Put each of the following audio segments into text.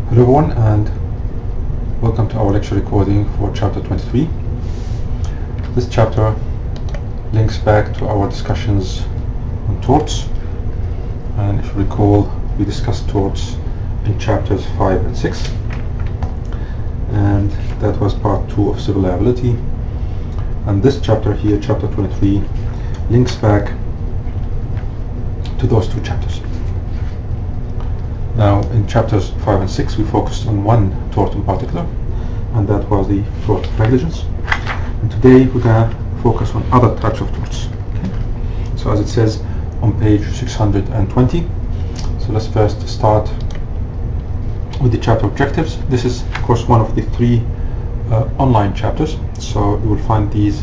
Hello everyone, and welcome to our lecture recording for chapter 23. This chapter links back to our discussions on torts, and if you recall, we discussed torts in chapters 5 and 6, and that was part 2 of civil liability. And this chapter here, chapter 23, links back to those two chapters. Now, in chapters 5 and 6, we focused on one tort in particular, and that was the tort of negligence. And today, we're going to focus on other types of torts. Okay? So, as it says on page 620, so let's first start with the chapter objectives. This is, of course, one of the three online chapters. So, you will find these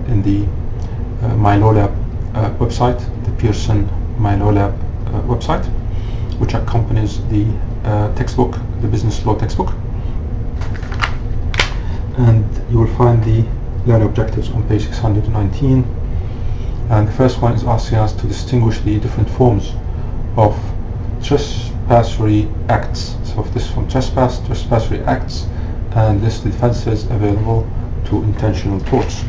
in the MyLawLab website, the Pearson MyLawLab website, which accompanies the textbook, the business law textbook. And you will find the learning objectives on page 619. And the first one is asking us to distinguish the different forms of trespassory acts. So if this is from trespassory acts, and list the defenses available to intentional torts.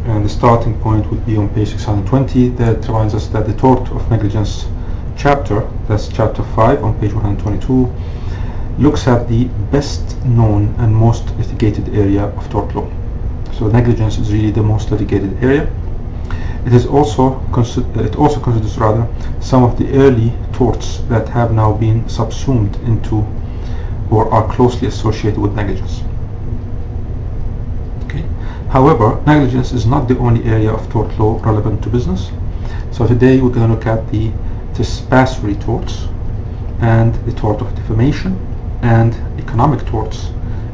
And the starting point would be on page 620. That reminds us that the tort of negligence chapter, that's chapter 5 on page 122, looks at the best known and most litigated area of tort law. So negligence is really the most litigated area. It also considers some of the early torts that have now been subsumed into or are closely associated with negligence. Okay. However, negligence is not the only area of tort law relevant to business. So today we're going to look at the trespassory torts and the tort of defamation and economic torts,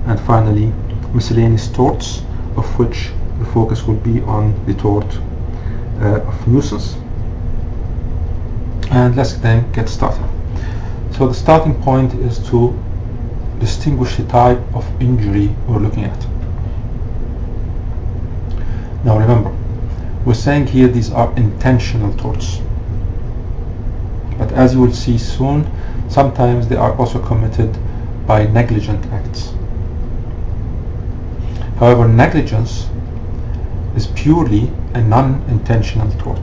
and finally miscellaneous torts, of which the focus will be on the tort of nuisance. And let's then get started. So the starting point is to distinguish the type of injury we're looking at. Now remember, we're saying here these are intentional torts. But as you will see soon, sometimes they are also committed by negligent acts. However, negligence is purely a non-intentional tort.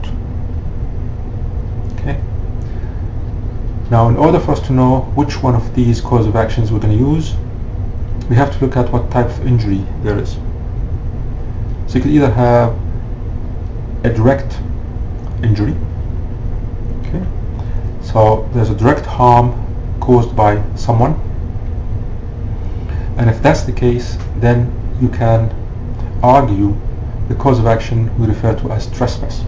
Okay. Now, in order for us to know which one of these cause of actions we're going to use, we have to look at what type of injury there is. So you could either have a direct injury. Okay. So there's a direct harm caused by someone, and if that's the case, then you can argue the cause of action we refer to as trespass,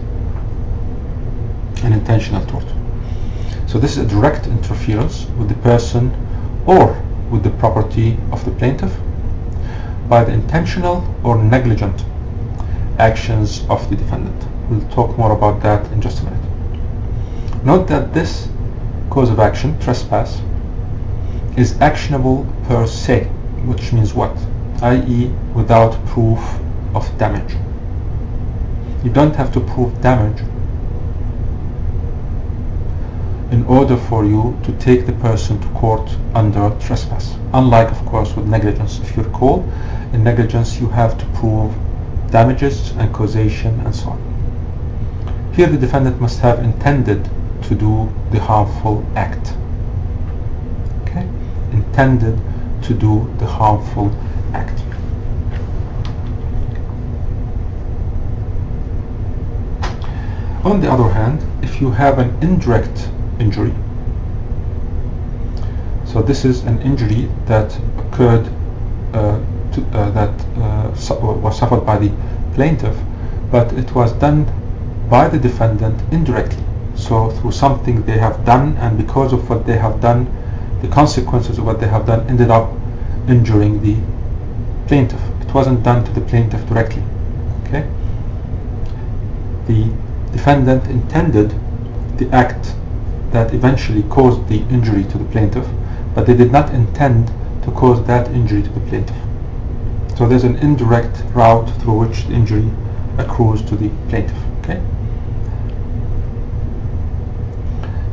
an intentional tort. So this is a direct interference with the person or with the property of the plaintiff by the intentional or negligent actions of the defendant. We'll talk more about that in just a minute. Note that this cause of action, trespass, is actionable per se, which means what? i.e. without proof of damage. You don't have to prove damage in order for you to take the person to court under trespass. Unlike, of course, with negligence. If you recall, in negligence you have to prove damages and causation and so on. Here the defendant must have intended to do the harmful act. Okay? Intended to do the harmful act. On the other hand, if you have an indirect injury, so this is an injury that occurred was suffered by the plaintiff, but it was done by the defendant indirectly. So through something they have done, and because of what they have done, the consequences of what they have done ended up injuring the plaintiff. It wasn't done to the plaintiff directly. Okay? The defendant intended the act that eventually caused the injury to the plaintiff, but they did not intend to cause that injury to the plaintiff. So there's an indirect route through which the injury accrues to the plaintiff. Okay?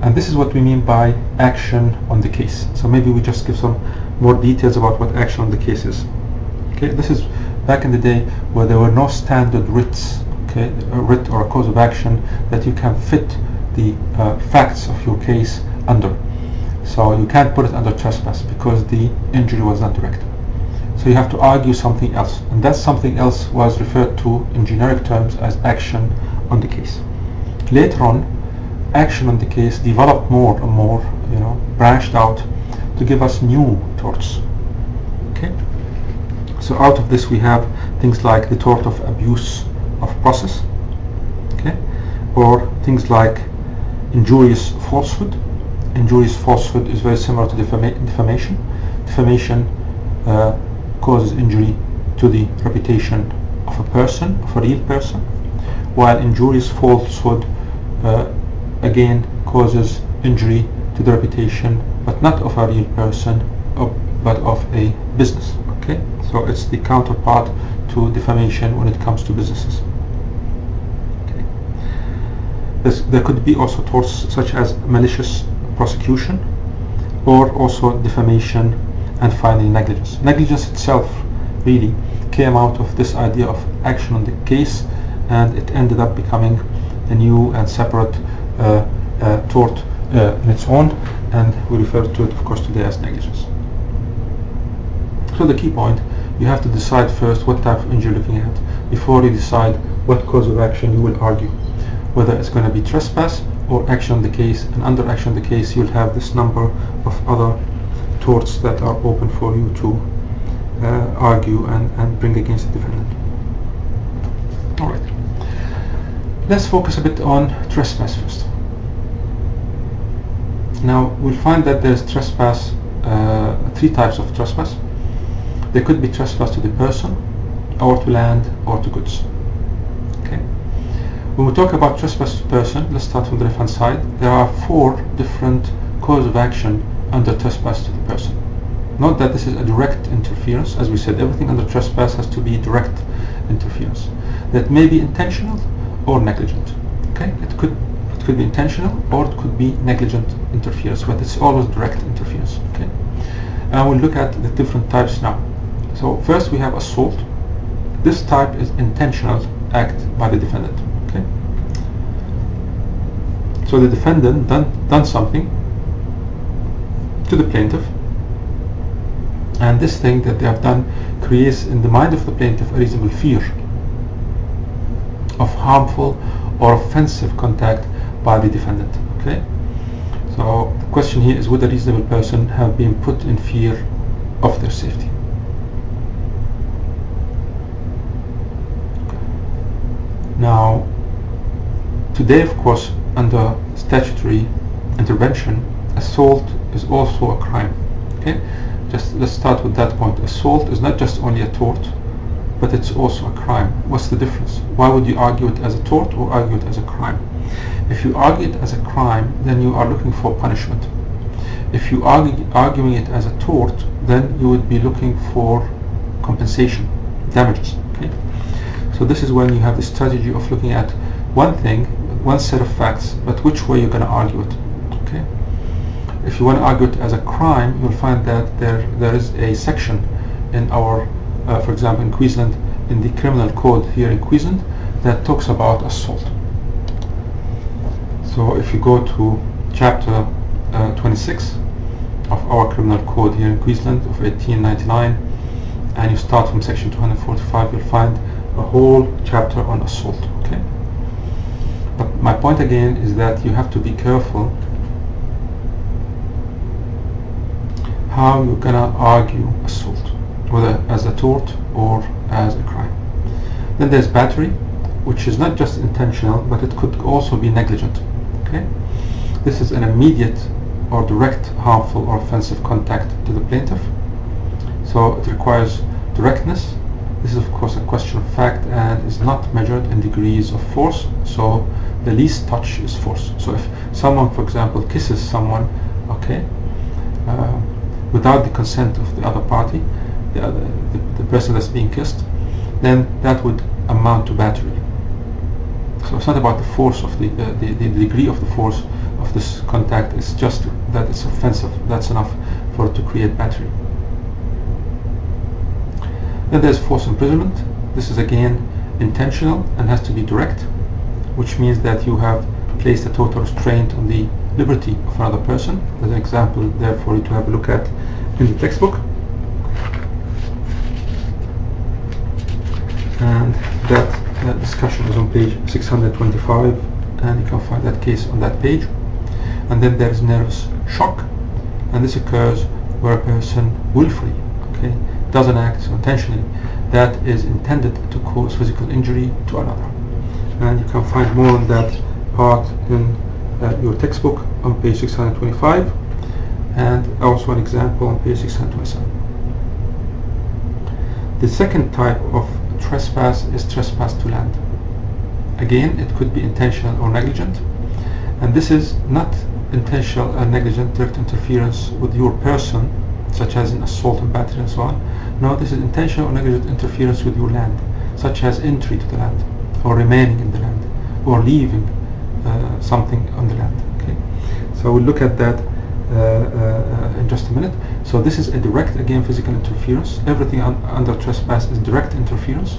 And this is what we mean by action on the case. So maybe we just give some more details about what action on the case is. Okay, this is back in the day where there were no standard writs, okay, a writ or a cause of action that you can fit the facts of your case under. So you can't put it under trespass because the injury was not direct. So you have to argue something else, and that something else was referred to in generic terms as action on the case. Later on, action on the case developed more and more, branched out to give us new torts. Okay. So out of this we have things like the tort of abuse of process, okay, or things like injurious falsehood. Injurious falsehood is very similar to defamation. Defamation causes injury to the reputation of a person, of a real person, while injurious falsehood again causes injury to the reputation, but not of a real person, but of a business. Okay, so it's the counterpart to defamation when it comes to businesses. Okay. There could be also torts such as malicious prosecution, or also defamation, and finally negligence. Negligence itself really came out of this idea of action on the case, and it ended up becoming a new and separate tort in its own, and we refer to it of course today as negligence. So the key point, you have to decide first what type of injury you're looking at before you decide what cause of action you will argue, whether it's going to be trespass or action on the case, and under action on the case you'll have this number of other torts that are open for you to argue and bring against the defendant. Alright, let's focus a bit on trespass first. Now we'll find that there's trespass, three types of trespass. There could be trespass to the person, or to land, or to goods. Okay. When we talk about trespass to person, let's start from the left-hand side. There are 4 different causes of action under trespass to the person. Note that this is a direct interference. As we said, everything under trespass has to be direct interference. That may be intentional or negligent. Okay, it could be intentional or it could be negligent interference, but it's always direct interference. Okay, and we'll look at the different types now. So first we have assault. This type is intentional act by the defendant. Okay, so the defendant done something to the plaintiff, and this thing that they have done creates in the mind of the plaintiff a reasonable fear of harmful or offensive contact by the defendant. Okay, so the question here is, would a reasonable person have been put in fear of their safety? Now today, of course, under statutory intervention, assault is also a crime. Okay, just let's start with that point. Assault is not just only a tort, but it's also a crime. What's the difference? Why would you argue it as a tort or argue it as a crime? If you argue it as a crime, then you are looking for punishment. If you are arguing it as a tort, then you would be looking for compensation, damages. Okay, so this is when you have the strategy of looking at one thing, one set of facts, but which way you're going to argue it. Okay, if you want to argue it as a crime, you'll find that there is a section in our, for example, in Queensland, in the criminal code here in Queensland, that talks about assault. So if you go to chapter 26 of our criminal code here in Queensland of 1899, and you start from section 245, you'll find a whole chapter on assault. Okay, but my point again is that you have to be careful how you're gonna argue assault, whether as a tort or as a crime. Then there's battery, which is not just intentional, but it could also be negligent. Okay, this is an immediate or direct harmful or offensive contact to the plaintiff, so it requires directness. This is of course a question of fact and is not measured in degrees of force, so the least touch is force. So if someone, for example, kisses someone, okay, without the consent of the other party, the person that's being kissed, then that would amount to battery. So it's not about the force of the degree of the force, of this contact is just that it's offensive. That's enough for it to create battery. Then there's false imprisonment. This is again intentional and has to be direct, which means that you have placed a total restraint on the liberty of another person. There's an example there for you to have a look at in the textbook. And that discussion is on page 625, and you can find that case on that page. And then there's nervous shock, and this occurs where a person willfully, does an act intentionally that is intended to cause physical injury to another. And you can find more on that part in your textbook on page 625, and also an example on page 627. The second type of trespass is trespass to land. Again, it could be intentional or negligent, and this is not intentional or negligent direct interference with your person, such as in assault and battery and so on. No, this is intentional or negligent interference with your land, such as entry to the land, or remaining in the land, or leaving something on the land. Okay, so we'll look at that in just a minute. So this is a direct, again, physical interference. Everything under trespass is direct interference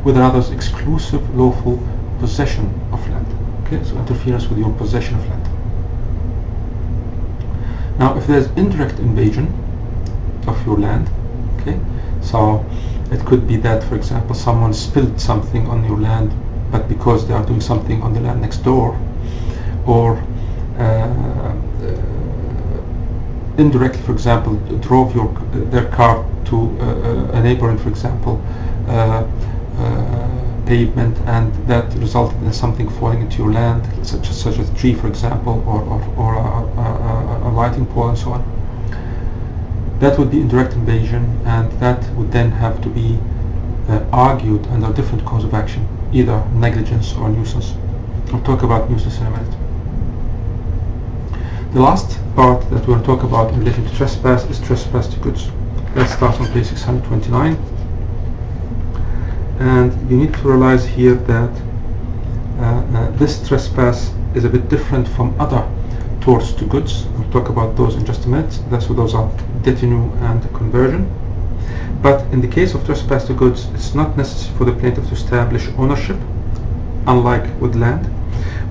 with another's exclusive lawful possession of land. Okay, so interference with your possession of land. Now, if there's indirect invasion of your land, okay, so it could be that, for example, someone spilled something on your land, but because they are doing something on the land next door, or indirectly, for example, drove their car to a neighboring, for example, pavement, and that resulted in something falling into your land, such as a tree, for example, or a lighting pole and so on. That would be indirect invasion, and that would then have to be argued under different cause of action, either negligence or nuisance. I'll talk about nuisance in a minute. The last part that we'll talk about in relation to trespass is trespass to goods. Let's start on page 629. And you need to realize here that this trespass is a bit different from other torts to goods. We'll talk about those in just a minute. Those are detinue and conversion. But in the case of trespass to goods, it's not necessary for the plaintiff to establish ownership, unlike with land.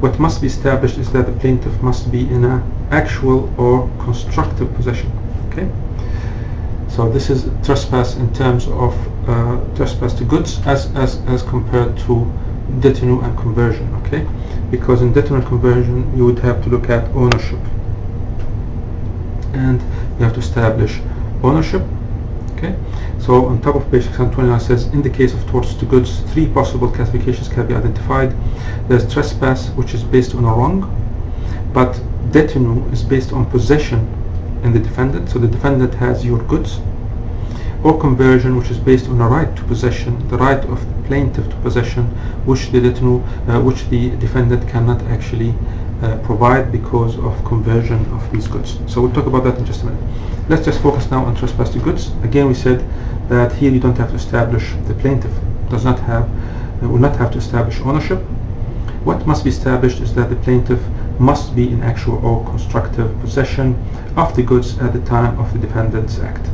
What must be established is that the plaintiff must be in an actual or constructive possession. Okay, so this is trespass in terms of trespass to goods as compared to detinue and conversion. Okay, because in detinue and conversion you would have to look at ownership, and you have to establish ownership. Okay, so on top of page 629 says, in the case of torts to goods, three possible classifications can be identified. There's trespass, which is based on a wrong, but detinue is based on possession in the defendant, so the defendant has your goods, or conversion, which is based on a right to possession, the right of the plaintiff to possession, which the defendant cannot actually provide because of conversion of these goods. So we'll talk about that in just a minute. Let's just focus now on trespass to goods. Again, we said that here you don't have to establish, the plaintiff will not have to establish ownership. What must be established is that the plaintiff must be in actual or constructive possession of the goods at the time of the defendant's act.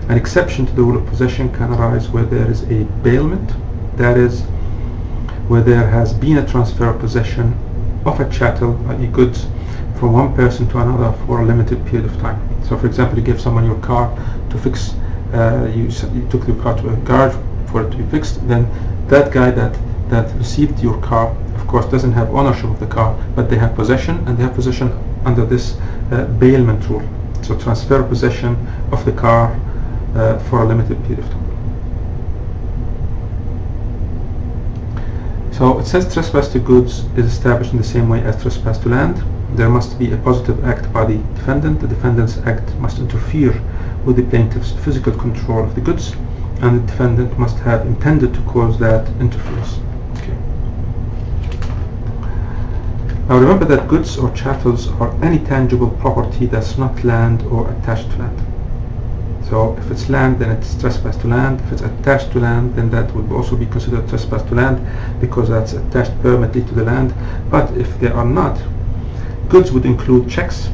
An exception to the rule of possession can arise where there is a bailment, that is, where there has been a transfer of possession of a chattel, i.e. goods, from one person to another for a limited period of time. So for example, you give someone your car to fix, you took your car to a garage for it to be fixed, then that guy that received your car, of course, doesn't have ownership of the car, but they have possession, and they have possession under this bailment rule. So transfer of possession of the car for a limited period of time. So it says trespass to goods is established in the same way as trespass to land. There must be a positive act by the defendant. The defendant's act must interfere with the plaintiff's physical control of the goods, and the defendant must have intended to cause that interference. Okay. Now remember that goods or chattels are any tangible property that's not land or attached to land. So if it's land, then it's trespass to land. If it's attached to land, then that would also be considered trespass to land, because that's attached permanently to the land. But if they are not, Goods would include checks,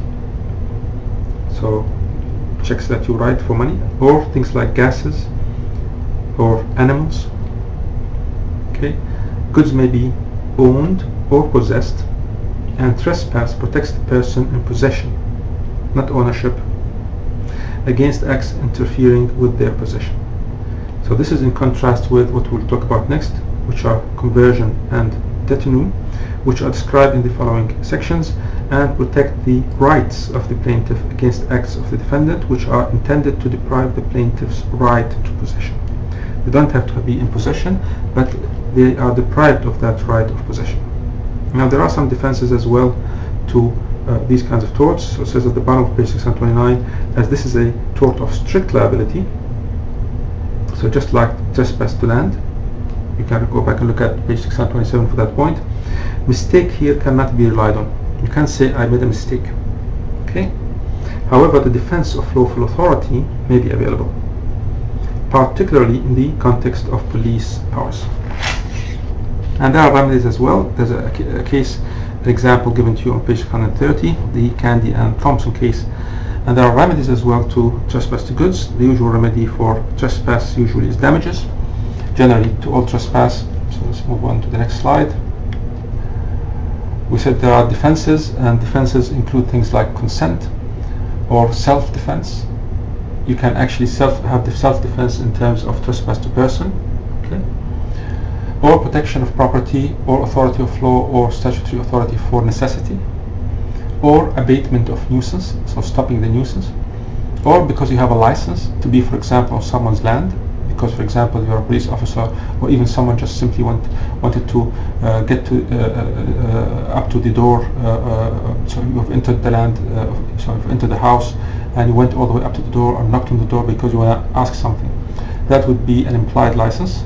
so checks that you write for money, or things like gases or animals. Okay, goods may be owned or possessed, and trespass protects the person in possession, not ownership, against acts interfering with their possession. So this is in contrast with what we'll talk about next, which are conversion and detinue, which are described in the following sections and protect the rights of the plaintiff against acts of the defendant which are intended to deprive the plaintiff's right to possession. They don't have to be in possession, but they are deprived of that right of possession. Now there are some defenses as well to these kinds of torts. So it says at the bottom of page 629, as this is a tort of strict liability, so just like trespass to land, you can go back and look at page 627 for that point. Mistake here cannot be relied on. You can't say I made a mistake. Okay. However, the defense of lawful authority may be available, particularly in the context of police powers. And there are remedies as well. There's a case, an example given to you on page 130, the Candy and Thompson case. And there are remedies as well to trespass to goods. The usual remedy for trespass usually is damages, generally to all trespass. So let's move on to the next slide. We said there are defenses, and defenses include things like consent or self-defense. You can actually have the self-defense in terms of trespass to person, okay? Or protection of property, or authority of law, or statutory authority for necessity, or abatement of nuisance, so stopping the nuisance, or because you have a license to be, for example, on someone's land, because, for example, you're a police officer, or even someone just simply wanted to get to up to the door. So you've entered the land, so you've entered the house, and you went all the way up to the door or knocked on the door because you want to ask something. That would be an implied license.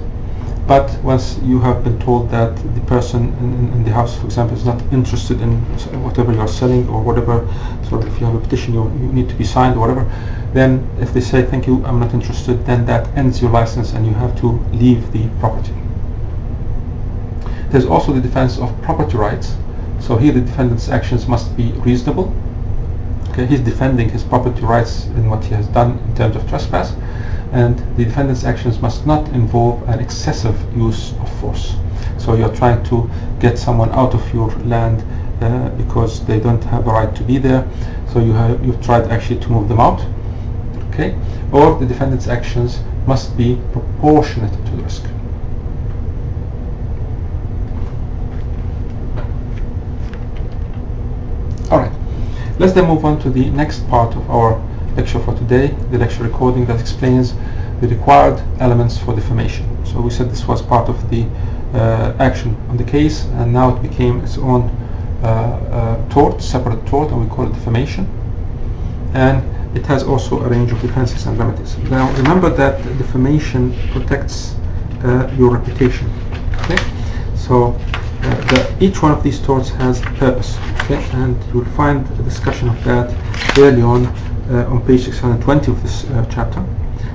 But once you have been told that the person in the house, for example, is not interested in whatever you are selling or whatever, so if you have a petition you need to be signed or whatever, then if they say thank you, I'm not interested, then that ends your license and you have to leave the property. There's also the defense of property rights. So here the defendant's actions must be reasonable. Okay, he's defending his property rights in what he has done in terms of trespass, and the defendant's actions must not involve an excessive use of force. So you're trying to get someone out of your land because they don't have a right to be there, so you've tried actually to move them out. Okay, or the defendant's actions must be proportionate to the risk. Alright, let's then move on to the next part of our lecture for today, the lecture recording that explains the required elements for defamation. So we said this was part of the action on the case, and now it became its own tort, separate tort, and we call it defamation. And it has also a range of defenses and remedies. Now remember that defamation protects your reputation. Okay, so each one of these torts has purpose. Okay, and you'll find a discussion of that early on page 620 of this chapter.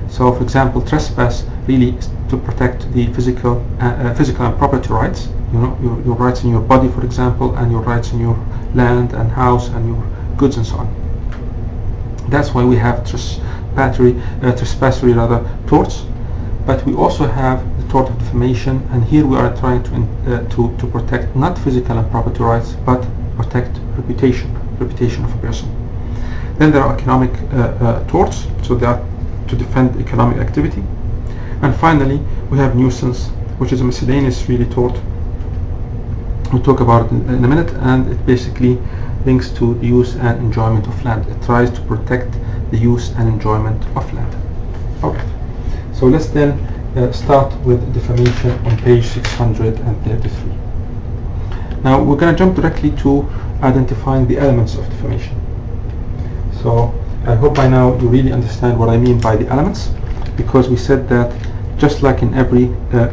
So, for example, trespass really is to protect the physical and property rights. You know, your rights in your body, for example, and your rights in your land and house and your goods and so on. That's why we have trespassory torts. But we also have the tort of defamation, and here we are trying to protect not physical and property rights, but protect reputation of a person. Then there are economic torts, so they are to defend economic activity. And finally, we have nuisance, which is a miscellaneous really tort. We'll talk about it in a minute, and it basically links to the use and enjoyment of land. It tries to protect the use and enjoyment of land. Alright, so let's then start with defamation on page 633. Now we're going to jump directly to identifying the elements of defamation. So I hope by now you really understand what I mean by the elements, because we said that just like in every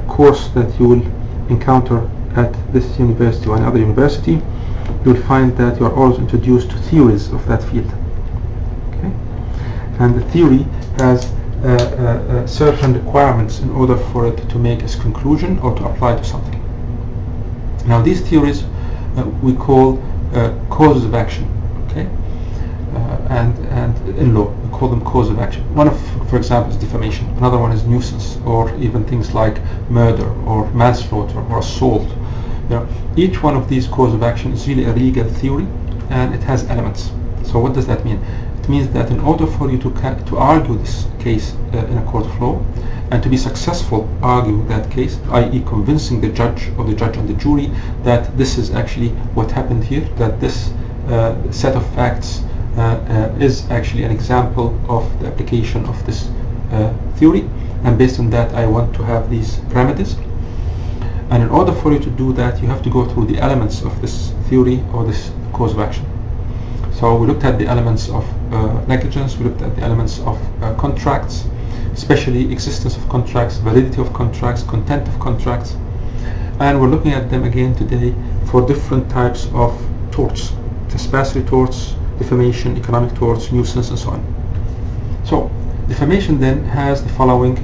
course that you will encounter at this university or another university, you'll find that you are always introduced to theories of that field. Okay? And the theory has certain requirements in order for it to make its conclusion or to apply to something. Now these theories we call causes of action. Okay, and in law we call them causes of action. One of, for example, is defamation. Another one is nuisance, or even things like murder or manslaughter or assault. You know, each one of these causes of action is really a legal theory, and it has elements. So what does that mean? It means that in order for you to argue this case in a court of law, and to be successful arguing that case, i.e. convincing the judge or the judge and the jury that this is actually what happened here, that this set of facts is actually an example of the application of this theory, and based on that I want to have these remedies. And in order for you to do that, you have to go through the elements of this theory or this cause of action. So we looked at the elements of negligence, we looked at the elements of contracts, especially existence of contracts, validity of contracts, content of contracts, and we're looking at them again today for different types of torts: trespassory torts, defamation, economic torts, nuisance, and so on. So defamation then has the following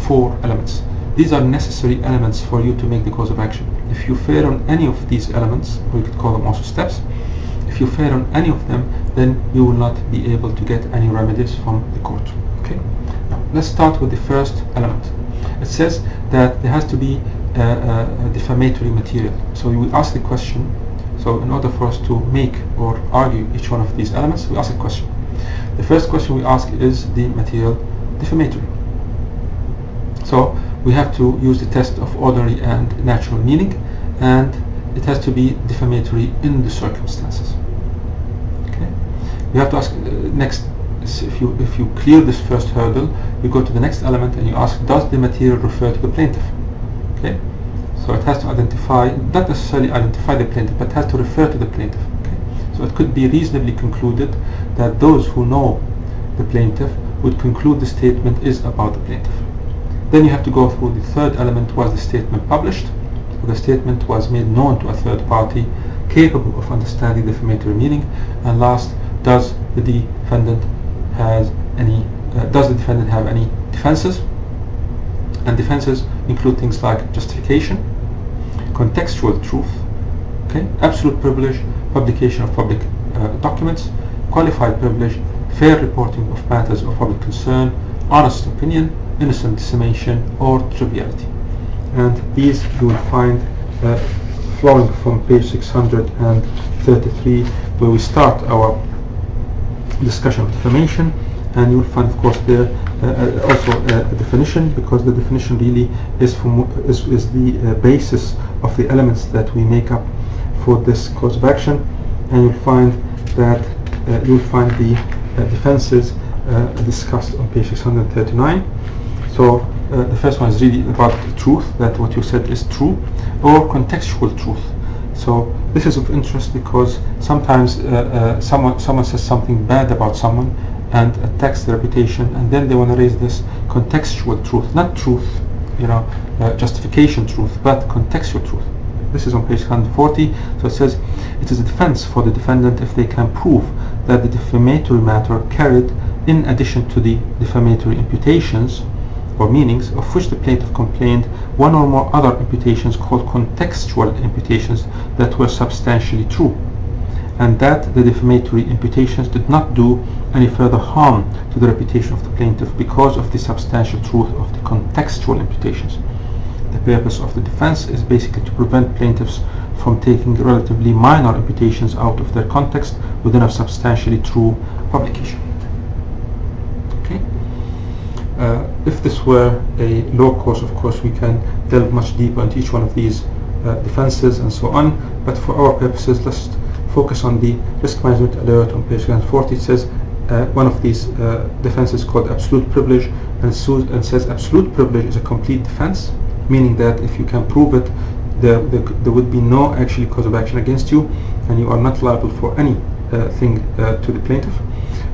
4 elements. These are necessary elements for you to make the cause of action. If you fail on any of these elements, or you could call them also steps, if you fail on any of them, then you will not be able to get any remedies from the court. Okay. Now let's start with the first element. It says that there has to be a defamatory material. So we ask the question. So in order for us to make or argue each one of these elements, we ask a question. The first question we ask is the material defamatory. So we have to use the test of ordinary and natural meaning, and it has to be defamatory in the circumstances. Okay. You have to ask next. If you clear this first hurdle, you go to the next element and you ask, does the material refer to the plaintiff? Okay. So it has to identify, not necessarily identify the plaintiff, but it has to refer to the plaintiff. Okay. So it could be reasonably concluded that those who know the plaintiff would conclude the statement is about the plaintiff. Then you have to go through the third element. Was the statement published? Or the statement was made known to a third party capable of understanding the defamatory meaning? And last, does the defendant have any defenses? And defenses include things like justification, contextual truth, okay, absolute privilege, publication of public documents, qualified privilege, fair reporting of matters of public concern, honest opinion, innocent dissimulation, or triviality. And these you will find flowing from page 633, where we start our discussion of defamation, and you will find, of course, there also a definition, because the definition really is the basis of the elements that we make up for this cause of action. And you'll find that the defenses discussed on page 639. So the first one is really about the truth, that what you said is true, or contextual truth. So this is of interest because sometimes someone says something bad about someone and attacks their reputation, and then they want to raise this contextual truth, not truth, justification truth, but contextual truth. This is on page 140. So it says, it is a defense for the defendant if they can prove that the defamatory matter carried, in addition to the defamatory imputations or meanings of which the plaintiff complained, one or more other imputations called contextual imputations that were substantially true, and that the defamatory imputations did not do any further harm to the reputation of the plaintiff because of the substantial truth of the contextual imputations. The purpose of the defense is basically to prevent plaintiffs from taking relatively minor imputations out of their context within a substantially true publication. Okay. If this were a law course, of course, we can delve much deeper into each one of these defenses and so on, but for our purposes, let's focus on the risk management alert on page 140. It says one of these defenses called absolute privilege, and says absolute privilege is a complete defense, meaning that if you can prove it, there would be no actual cause of action against you, and you are not liable for anything to the plaintiff.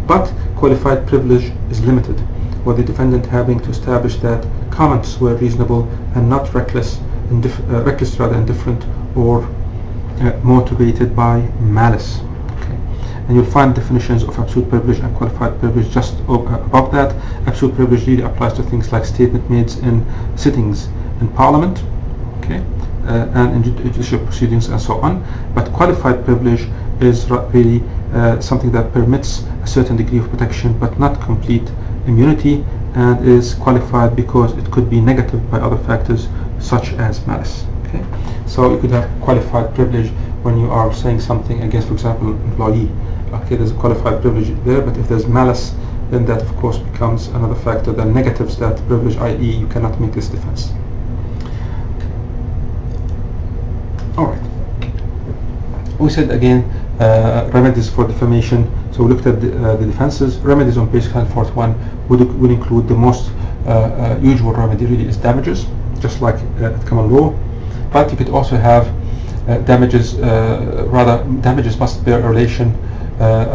But qualified privilege is limited, with the defendant having to establish that comments were reasonable and not reckless rather indifferent or motivated by malice. Okay. And you'll find definitions of absolute privilege and qualified privilege just above that. Absolute privilege really applies to things like statement made in sittings in Parliament, okay, and in judicial proceedings and so on. But qualified privilege is really something that permits a certain degree of protection but not complete immunity, and is qualified because it could be negative by other factors such as malice. Okay, so you could have qualified privilege when you are saying something against, for example, employee. Okay, there's a qualified privilege there, but if there's malice, then that of course becomes another factor that negatives that privilege, i.e. you cannot make this defense. Alright, we said again remedies for defamation. So we looked at the defenses. Remedies on page 141 would include the most usual remedy really is damages, just like at common law, but you could also have damages, damages must bear a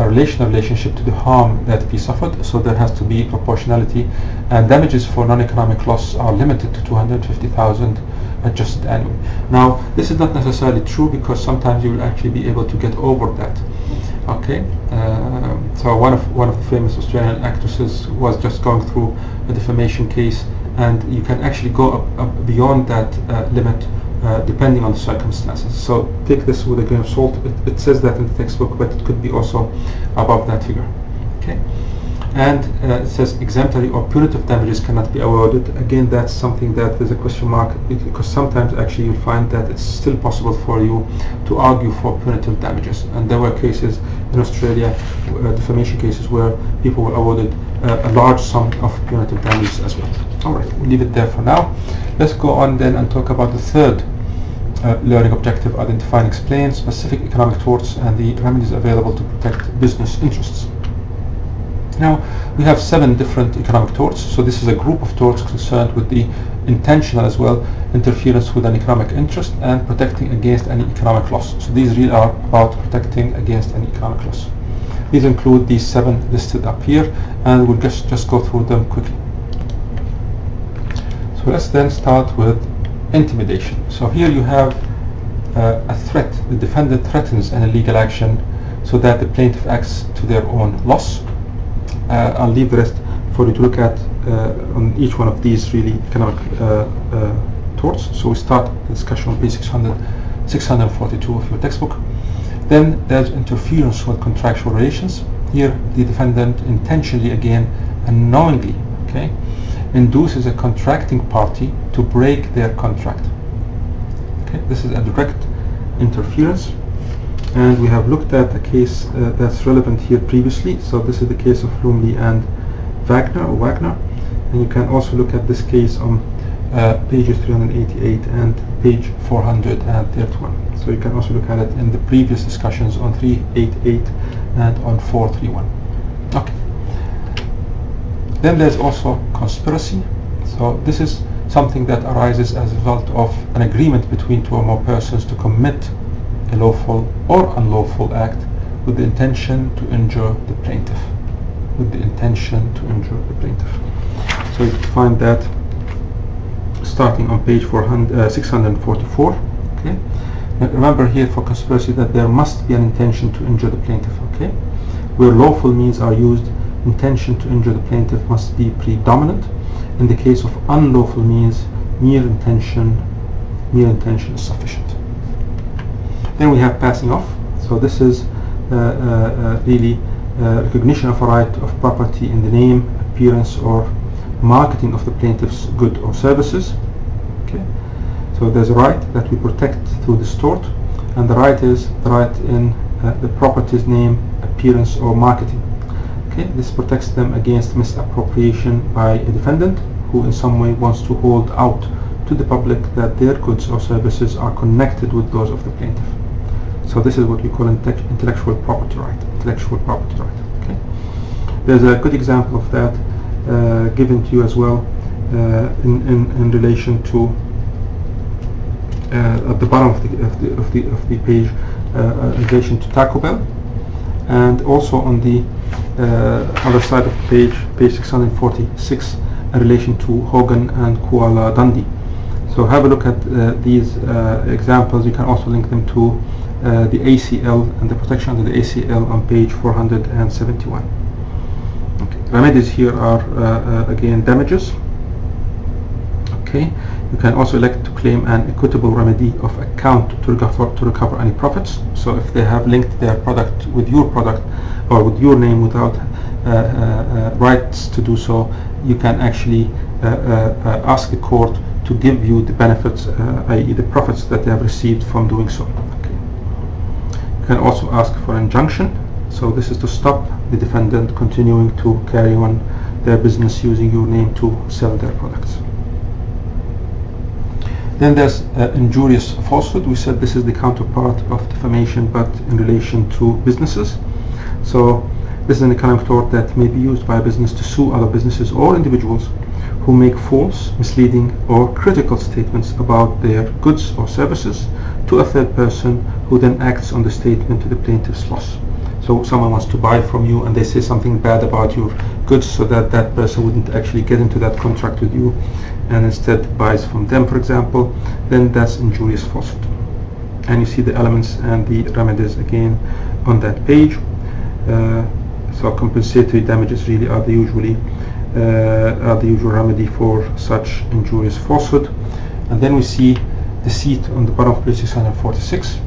relationship to the harm that he suffered, so there has to be proportionality, and damages for non-economic loss are limited to 250,000 adjusted annually. Now this is not necessarily true, because sometimes you will actually be able to get over that. Okay, so one of the famous Australian actresses was just going through a defamation case, and you can actually go up beyond that limit depending on the circumstances. So take this with a grain of salt. It says that in the textbook, but it could be also above that figure. Okay, and it says exemplary or punitive damages cannot be awarded. Again, that's something that there's a question mark, because sometimes actually you'll find that it's still possible for you to argue for punitive damages, and there were cases in Australia, defamation cases, where people were awarded a large sum of punitive damages as well. Alright, we'll leave it there for now. Let's go on then and talk about the third learning objective: identify and explain specific economic torts and the remedies available to protect business interests. Now, we have 7 different economic torts. So this is a group of torts concerned with the intentional as well interference with an economic interest and protecting against any economic loss. So these really are about protecting against any economic loss. These include these 7 listed up here, and we'll just go through them quickly. So let's then start with intimidation. So here you have a threat. The defendant threatens an illegal action so that the plaintiff acts to their own loss. I'll leave the rest for you to look at on each one of these really economic torts. So we start the discussion on page 642 of your textbook. Then there's interference with contractual relations. Here the defendant intentionally, again, and knowingly, okay, induces a contracting party to break their contract. Okay, this is a direct interference, and we have looked at a case that's relevant here previously. So this is the case of Lumley and Wagner, and you can also look at this case on pages 388 and page 431. So you can also look at it in the previous discussions on 388 and on 431. Okay. Then there's also conspiracy. So this is something that arises as a result of an agreement between 2 or more persons to commit a lawful or unlawful act with the intention to injure the plaintiff. With the intention to injure the plaintiff. So you can find that starting on page 644. Okay. Now remember here for conspiracy that there must be an intention to injure the plaintiff. Okay. Where lawful means are used, intention to injure the plaintiff must be predominant. In the case of unlawful means, mere intention is sufficient. Then we have passing off. So this is really recognition of a right of property in the name, appearance, or marketing of the plaintiff's good or services. Okay. So there's a right that we protect through this tort, and the right is the right in the property's name, appearance, or marketing. Okay. This protects them against misappropriation by a defendant who in some way wants to hold out to the public that their goods or services are connected with those of the plaintiff. So this is what we call intellectual property right. Intellectual property right. Okay. There's a good example of that given to you as well in relation to at the bottom of the page in relation to Taco Bell, and also on the other side of the page 646, in relation to Hogan and Kuala Dundee. So have a look at these examples. You can also link them to the ACL and the protection under the ACL on page 471. Okay. Remedies here are again damages. Okay. You can also elect to claim an equitable remedy of account to recover any profits. So if they have linked their product with your product or with your name without rights to do so, you can actually ask the court to give you the benefits, i.e. the profits that they have received from doing so. Okay. You can also ask for injunction. So this is to stop the defendant continuing to carry on their business using your name to sell their products. Then there's injurious falsehood. We said this is the counterpart of defamation, but in relation to businesses. So this is an economic tort that may be used by a business to sue other businesses or individuals who make false, misleading, or critical statements about their goods or services to a third person who then acts on the statement to the plaintiff's loss. So someone wants to buy from you and they say something bad about your goods so that that person wouldn't actually get into that contract with you and instead buys from them, for example, then that's injurious falsehood. And you see the elements and the remedies again on that page. So compensatory damages really are the usual remedy for such injurious falsehood. And then we see deceit on the bottom of page 646.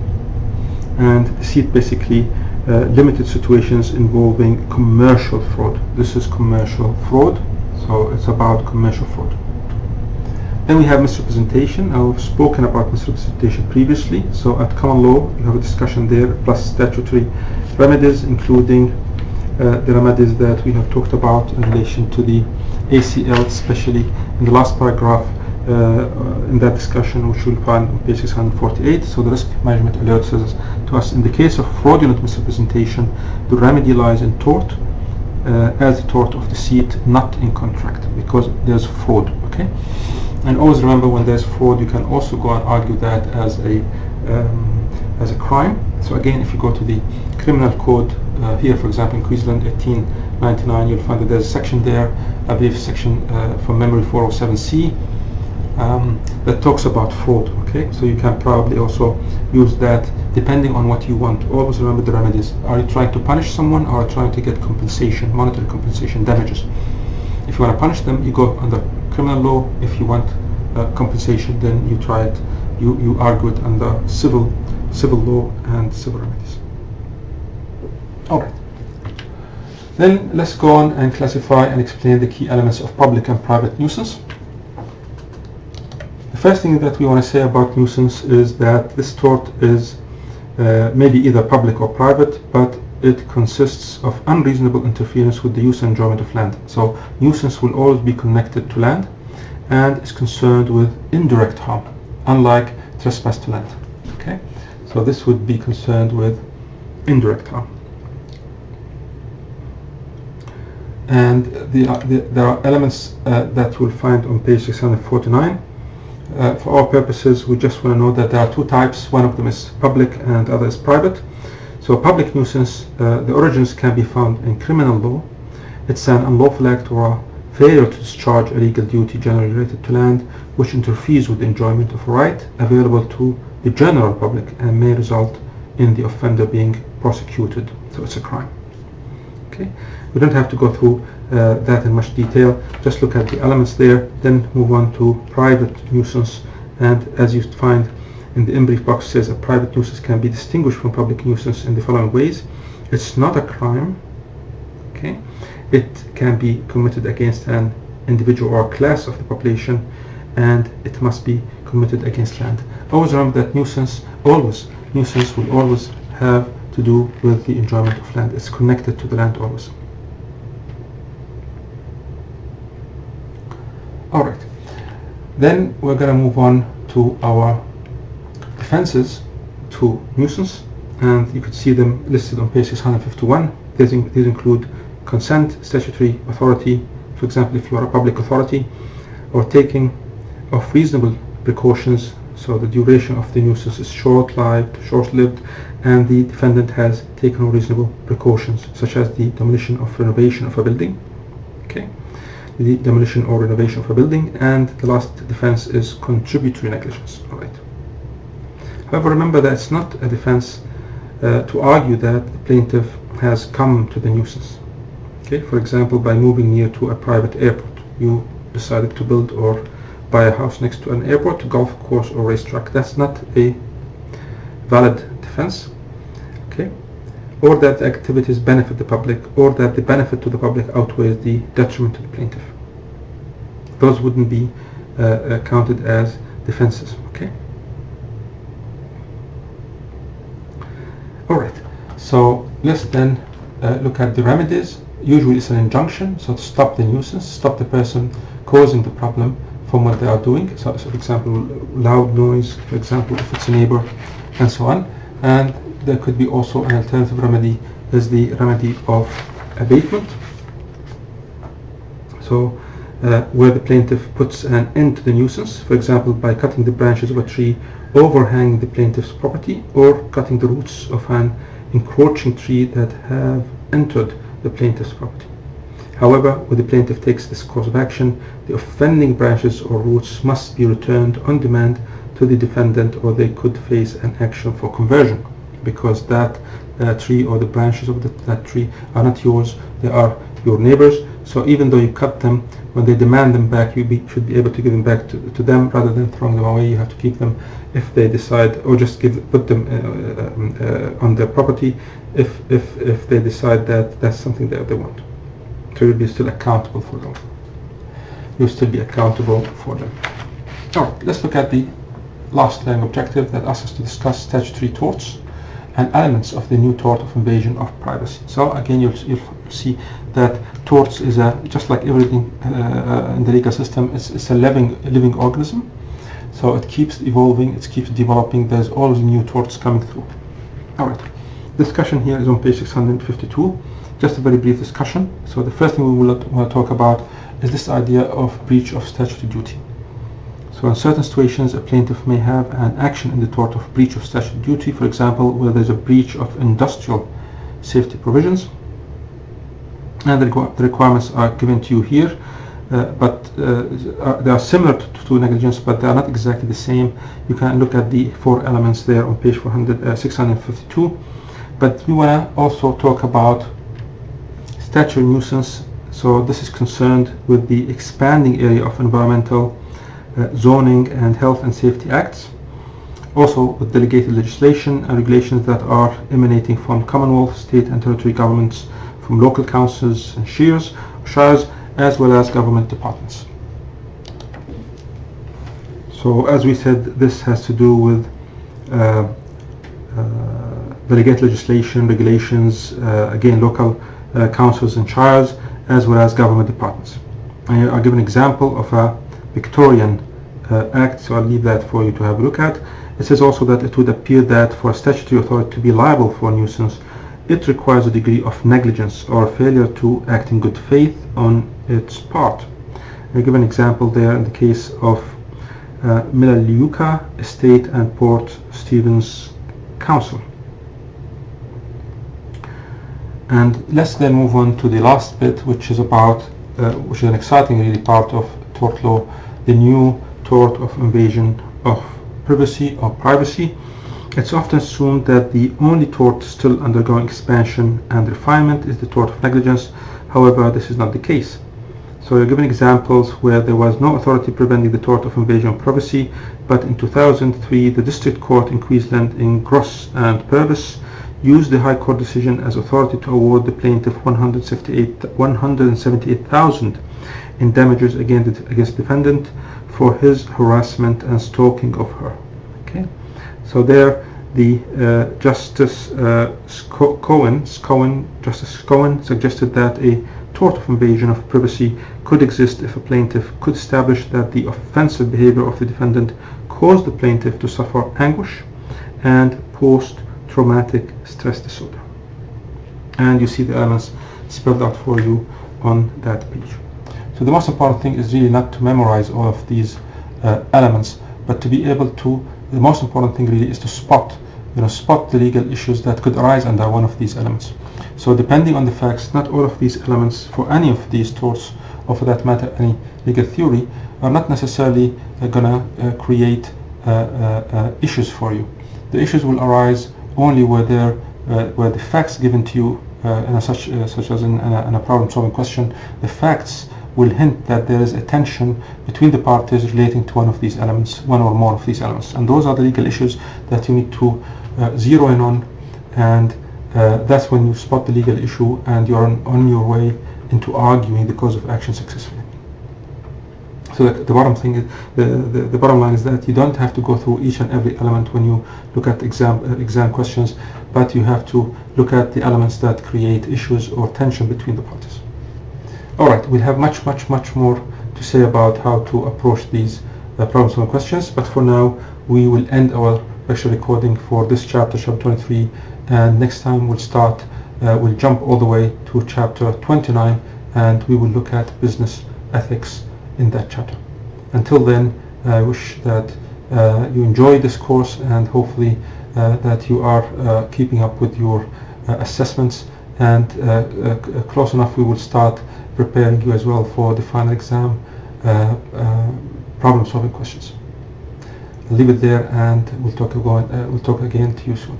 And deceit basically limited situations involving commercial fraud. This is commercial fraud, so it's about commercial fraud. Then we have misrepresentation. I've spoken about misrepresentation previously. So at common law, you have a discussion there, plus statutory remedies, including the remedies that we have talked about in relation to the ACL, especially in the last paragraph in that discussion, which you'll find on page 648. So the risk management alert says to us, in the case of fraudulent misrepresentation, the remedy lies in tort as the tort of deceit, not in contract, because there's fraud. Okay. And always remember, when there's fraud, you can also go and argue that as a crime. So again, if you go to the criminal code here, for example, in Queensland 1899, you'll find that there's a section there, I believe section from memory 407C, that talks about fraud. Okay, so you can probably also use that depending on what you want. Always remember the remedies. Are you trying to punish someone, or are you trying to get compensation, monetary compensation, damages? If you want to punish them, you go under criminal law. If you want compensation, then you try it. You argue it under civil law and civil remedies. All right. Then let's go on and classify and explain the key elements of public and private nuisance. The first thing that we want to say about nuisance is that this tort is maybe either public or private, but it consists of unreasonable interference with the use and enjoyment of land. So nuisance will always be connected to land and is concerned with indirect harm, unlike trespass to land. Okay, so this would be concerned with indirect harm. And there are elements that we'll find on page 649. For our purposes, we just want to know that there are two types. One of them is public and the other is private. So public nuisance, the origins can be found in criminal law. It's an unlawful act or a failure to discharge a legal duty generally related to land, which interferes with the enjoyment of a right available to the general public and may result in the offender being prosecuted. So it's a crime. Okay, we don't have to go through that in much detail. Just look at the elements there, then move on to private nuisance. And as you find in the in brief box, says a private nuisance can be distinguished from public nuisance in the following ways. It's not a crime. Okay, it can be committed against an individual or class of the population, and it must be committed against land. Always remember that nuisance will always have to do with the enjoyment of land. It's connected to the land always. Alright, then we're going to move on to our defenses to nuisance, and you could see them listed on page 651. These include consent, statutory authority, for example if you are a public authority, or taking of reasonable precautions, so the duration of the nuisance is short-lived, and the defendant has taken reasonable precautions, such as the demolition or renovation of a building. Okay, the demolition or renovation of a building, and the last defense is contributory negligence. All right. However, remember that it's not a defense to argue that the plaintiff has come to the nuisance. Okay, for example, by moving near to a private airport, you decided to build or buy a house next to an airport, golf course or racetrack. That's not a valid defense. Okay, or that the activities benefit the public, or that the benefit to the public outweighs the detriment to the plaintiff. Those wouldn't be counted as defenses. Okay. All right. So let's then look at the remedies. Usually it's an injunction, so to stop the nuisance, stop the person causing the problem from what they are doing. So for example, loud noise, for example, if it's a neighbor, and so on. And there could be also an alternative remedy, is the remedy of abatement. So where the plaintiff puts an end to the nuisance, for example, by cutting the branches of a tree overhanging the plaintiff's property, or cutting the roots of an encroaching tree that have entered the plaintiff's property. However, when the plaintiff takes this course of action, the offending branches or roots must be returned on demand to the defendant, or they could face an action for conversion, because that tree or the branches of that tree are not yours, they are your neighbors. So even though you cut them, when they demand them back, you should be able to give them back to them rather than throwing them away. You have to keep them if they decide, or just put them on their property if they decide that that's something that they want. So you'll be still accountable for them. You'll still be accountable for them. Alright, let's look at the last learning objective that asks us to discuss statutory torts and elements of the new tort of invasion of privacy. So again, you'll see that torts is just like everything in the legal system, it's a living organism. So it keeps evolving, it keeps developing. There's always new torts coming through. All right, discussion here is on page 652. Just a very brief discussion. So the first thing we will want to talk about is this idea of breach of statutory duty. So in certain situations, a plaintiff may have an action in the tort of breach of statutory duty, for example, where there's a breach of industrial safety provisions. And the requirements are given to you here, but they are similar to negligence, but they are not exactly the same. You can look at the 4 elements there on page 652. But we want to also talk about statutory nuisance. So this is concerned with the expanding area of environmental, zoning and health and safety acts, also with delegated legislation and regulations that are emanating from Commonwealth, state and territory governments, from local councils and shires, as well as government departments. So as we said, this has to do with delegated legislation, regulations, again local councils and shires, as well as government departments. And I'll give an example of a Victorian Act, so I'll leave that for you to have a look at. It says also that it would appear that for a statutory authority to be liable for a nuisance, it requires a degree of negligence or failure to act in good faith on its part. I'll give an example there in the case of Melaleuca Estate and Port Stephens Council. And let's then move on to the last bit, which is about, which is an exciting really part of tort law, the new tort of invasion of privacy or privacy. It's often assumed that the only tort still undergoing expansion and refinement is the tort of negligence. However, this is not the case. So you're given examples where there was no authority preventing the tort of invasion of privacy, but in 2003 the District Court in Queensland in Gross and Purvis used the High Court decision as authority to award the plaintiff $178,000 in damages against defendant for his harassment and stalking of her. Okay, so there the Justice Cohen suggested that a tort of invasion of privacy could exist if a plaintiff could establish that the offensive behavior of the defendant caused the plaintiff to suffer anguish and post-traumatic stress disorder. And you see the elements spelled out for you on that page. So the most important thing is really not to memorize all of these elements, but to be able to, the most important thing really is to spot the legal issues that could arise under one of these elements. So depending on the facts, not all of these elements for any of these torts, or for that matter any legal theory, are not necessarily gonna create issues for you. The issues will arise only where the facts given to you such as in a problem-solving question, the facts will hint that there is a tension between the parties relating to one of these elements, one or more of these elements. And those are the legal issues that you need to zero in on, and that's when you spot the legal issue and you're on your way into arguing the cause of action successfully. So the bottom thing is, the bottom line is that you don't have to go through each and every element when you look at exam questions, but you have to look at the elements that create issues or tension between the parties. Alright, we'll have much more to say about how to approach these problem solving questions, but for now we will end our lecture recording for this chapter 23, and next time we'll jump all the way to chapter 29, and we will look at business ethics in that chapter. Until then, I wish that you enjoy this course, and hopefully that you are keeping up with your assessments, and close enough we will start preparing you as well for the final exam problem solving questions. I'll leave it there, and we'll talk again to you soon.